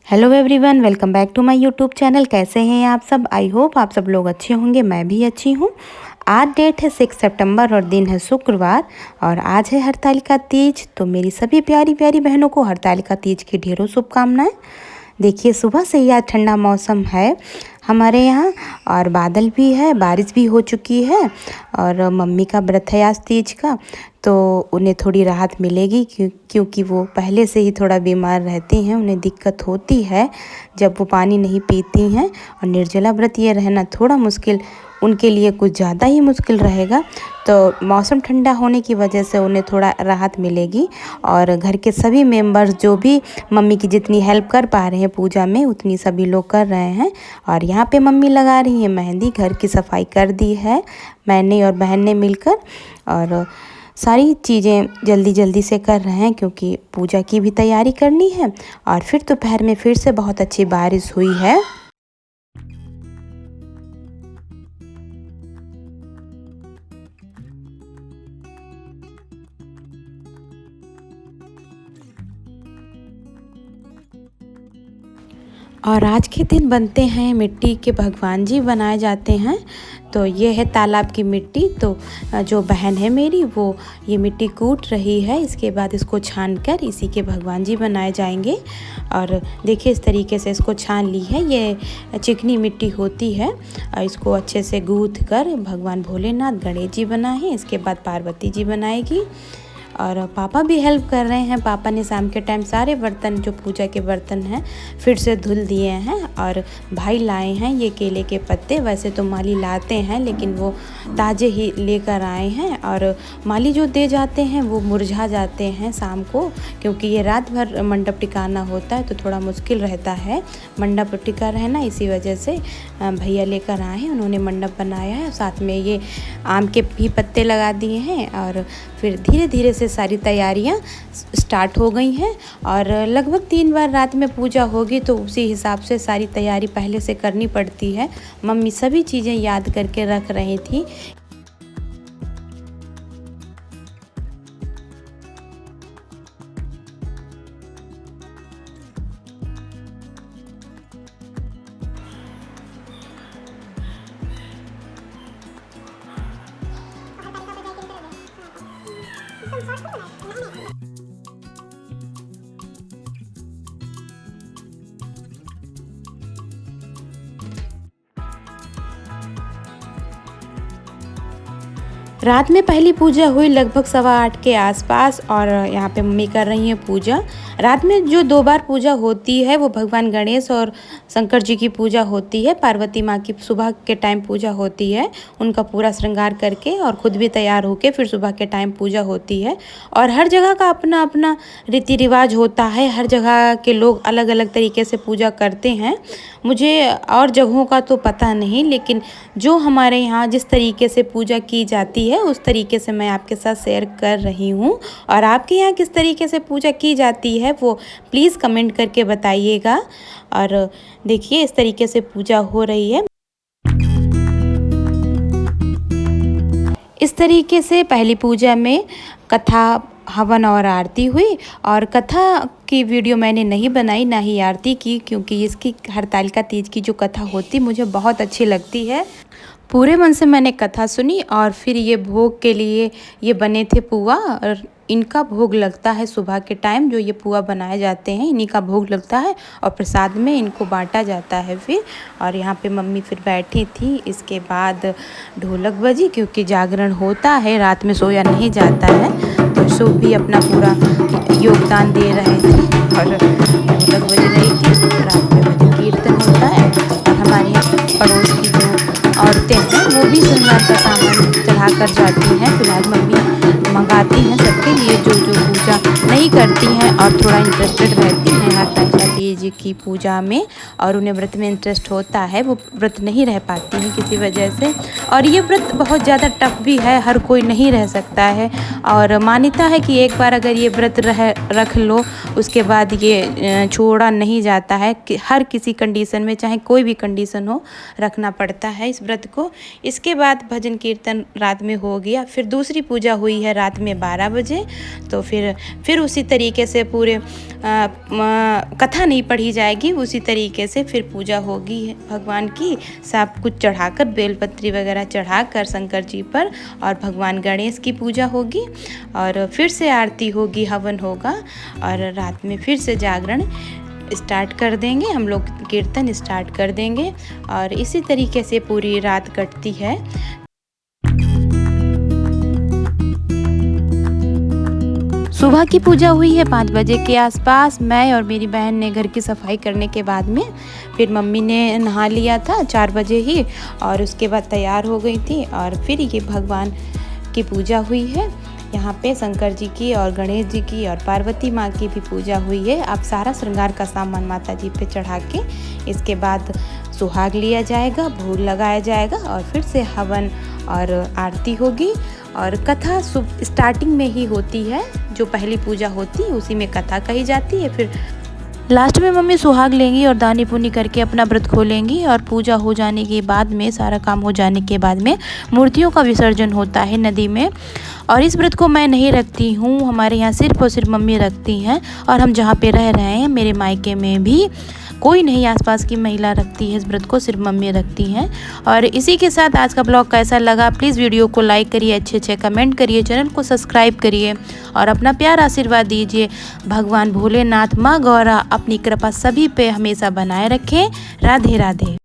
Hello everyone, welcome back to my YouTube channel. कैसे हैं आप सब? आई होप आप सब लोग अच्छे होंगे। मैं भी अच्छी हूँ। आज डेट है 6 सितंबर और दिन है शुक्रवार और आज है हरतालिका तीज। तो मेरी सभी प्यारी प्यारी बहनों को हरतालिका तीज की ढेरों शुभकामनाएं। देखिए, सुबह से ही आज ठंडा मौसम है हमारे यहाँ और बादल भी है, बारिश भी हो चुकी है। और मम्मी का व्रत है आज तीज का, तो उन्हें थोड़ी राहत मिलेगी क्योंकि वो पहले से ही थोड़ा बीमार रहती हैं। उन्हें दिक्कत होती है जब वो पानी नहीं पीती हैं और निर्जला व्रत ये रहना थोड़ा मुश्किल, उनके लिए कुछ ज़्यादा ही मुश्किल रहेगा। तो मौसम ठंडा होने की वजह से उन्हें थोड़ा राहत मिलेगी और घर के सभी मेंबर्स जो भी मम्मी की जितनी हेल्प कर पा रहे हैं पूजा में, उतनी सभी लोग कर रहे हैं। और यहाँ पे मम्मी लगा रही है मेहंदी। घर की सफाई कर दी है मैंने और बहन ने मिलकर, और सारी चीज़ें जल्दी जल्दी से कर रहे हैं क्योंकि पूजा की भी तैयारी करनी है। और फिर दोपहर में फिर से बहुत अच्छी बारिश हुई है। और आज के दिन बनते हैं मिट्टी के भगवान जी बनाए जाते हैं। तो ये है तालाब की मिट्टी। तो जो बहन है मेरी वो ये मिट्टी कूट रही है। इसके बाद इसको छानकर इसी के भगवान जी बनाए जाएंगे। और देखिए, इस तरीके से इसको छान ली है। ये चिकनी मिट्टी होती है और इसको अच्छे से गूँथ कर भगवान भोलेनाथ गणेश जी बनाए। इसके बाद पार्वती जी बनाएगी और पापा भी हेल्प कर रहे हैं। पापा ने शाम के टाइम सारे बर्तन, जो पूजा के बर्तन हैं, फिर से धुल दिए हैं। और भाई लाए हैं ये केले के पत्ते। वैसे तो माली लाते हैं लेकिन वो ताज़े ही लेकर आए हैं। और माली जो दे जाते हैं वो मुरझा जाते हैं शाम को, क्योंकि ये रात भर मंडप टिकाना होता है तो थोड़ा मुश्किल रहता है मंडप टिका रहना। इसी वजह से भैया लेकर आए हैं, उन्होंने मंडप बनाया है। साथ में ये आम के भी पत्ते लगा दिए हैं। और फिर धीरे धीरे से सारी तैयारियां स्टार्ट हो गई हैं। और लगभग 3 बार रात में पूजा होगी तो उसी हिसाब से सारी तैयारी पहले से करनी पड़ती है। मम्मी सभी चीज़ें याद करके रख रही थी। रात में पहली पूजा हुई लगभग 7:15 के आसपास और यहाँ पे मम्मी कर रही हैं पूजा। रात में जो 2 बार पूजा होती है वो भगवान गणेश और शंकर जी की पूजा होती है। पार्वती माँ की सुबह के टाइम पूजा होती है, उनका पूरा श्रृंगार करके और ख़ुद भी तैयार होके फिर सुबह के टाइम पूजा होती है। और हर जगह का अपना अपना रीति रिवाज होता है, हर जगह के लोग अलग अलग तरीके से पूजा करते हैं। मुझे और जगहों का तो पता नहीं, लेकिन जो हमारे यहाँ जिस तरीके से पूजा की जाती है उस तरीके से मैं आपके साथ शेयर कर रही हूँ। और आपके यहाँ किस तरीके से पूजा की जाती है वो प्लीज़ कमेंट करके बताइएगा। और देखिए, इस तरीके से पूजा हो रही है। इस तरीके से पहली पूजा में कथा, हवन और आरती हुई। और कथा की वीडियो मैंने नहीं बनाई, ना ही आरती की, क्योंकि इसकी हरतालिका तीज की जो कथा होती मुझे बहुत अच्छी लगती है। पूरे मन से मैंने कथा सुनी। और फिर ये भोग के लिए ये बने थे पुआ, और इनका भोग लगता है सुबह के टाइम। जो ये पुआ बनाए जाते हैं इन्हीं का भोग लगता है और प्रसाद में इनको बांटा जाता है फिर। और यहाँ पे मम्मी फिर बैठी थी। इसके बाद ढोलक बजी, क्योंकि जागरण होता है, रात में सोया नहीं जाता है, तो सब भी अपना पूरा योगदान दे रहे थे। और ढोलक बज रही थी, रात में भजन कीर्तन होता है। और हमारे पड़ोस की जो औरतें हैं वो भी श्रृंगार का सामान चढ़ा कर जाती हैं। फिलहाल मम्मी मंगाती हैं सबके लिए जो जो पूजा नहीं करती हैं और थोड़ा इंटरेस्टेड रहती हैं हरतालिका तीज की पूजा में, और उन्हें व्रत में इंटरेस्ट होता है, वो व्रत नहीं रह पाती हैं किसी वजह से। और ये व्रत बहुत ज़्यादा टफ भी है, हर कोई नहीं रह सकता है। और मान्यता है कि एक बार अगर ये व्रत रख लो उसके बाद ये छोड़ा नहीं जाता है। कि हर किसी कंडीशन में, चाहे कोई भी कंडीशन हो, रखना पड़ता है इस व्रत को। इसके बाद भजन कीर्तन रात में हो गया। फिर दूसरी पूजा हुई है रात में 12 बजे। तो फिर उसी तरीके से पूरे कथा नहीं पढ़ी जाएगी, उसी तरीके से फिर पूजा होगी भगवान की। सब कुछ चढ़ाकर, बेलपत्री वगैरह चढ़ाकर शंकर जी पर, और भगवान गणेश की पूजा होगी, और फिर से आरती होगी, हवन होगा, और रात में फिर से जागरण स्टार्ट कर देंगे, हम लोग कीर्तन स्टार्ट कर देंगे, और इसी तरीके से पूरी रात कटती है। सुबह की पूजा हुई है 5 बजे के आसपास। मैं और मेरी बहन ने घर की सफाई करने के बाद में, फिर मम्मी ने नहा लिया था 4 बजे ही, और उसके बाद तैयार हो गई थी, और फिर ये भगवान की पूजा हुई है। यहाँ पे शंकर जी की और गणेश जी की और पार्वती माँ की भी पूजा हुई है। अब सारा श्रृंगार का सामान माता जी पे चढ़ा के इसके बाद सुहाग लिया जाएगा, भोग लगाया जाएगा, और फिर से हवन और आरती होगी। और कथा स्टार्टिंग में ही होती है, जो पहली पूजा होती है उसी में कथा कही जाती है। फिर लास्ट में मम्मी सुहाग लेंगी और दानी पुनी करके अपना व्रत खोलेंगी, और पूजा हो जाने के बाद में, सारा काम हो जाने के बाद में मूर्तियों का विसर्जन होता है नदी में। और इस व्रत को मैं नहीं रखती हूँ, हमारे यहाँ सिर्फ और सिर्फ मम्मी रखती हैं, और हम जहाँ पे रह रहे हैं मेरे मायके में भी कोई नहीं आसपास की महिला रखती है इस व्रत को, सिर्फ मम्मी रखती हैं। और इसी के साथ आज का ब्लॉग कैसा लगा प्लीज़ वीडियो को लाइक करिए, अच्छे कमेंट करिए, चैनल को सब्सक्राइब करिए, और अपना प्यार आशीर्वाद दीजिए। भगवान भोलेनाथ, माँ गौरा अपनी कृपा सभी पे हमेशा बनाए रखें। राधे राधे।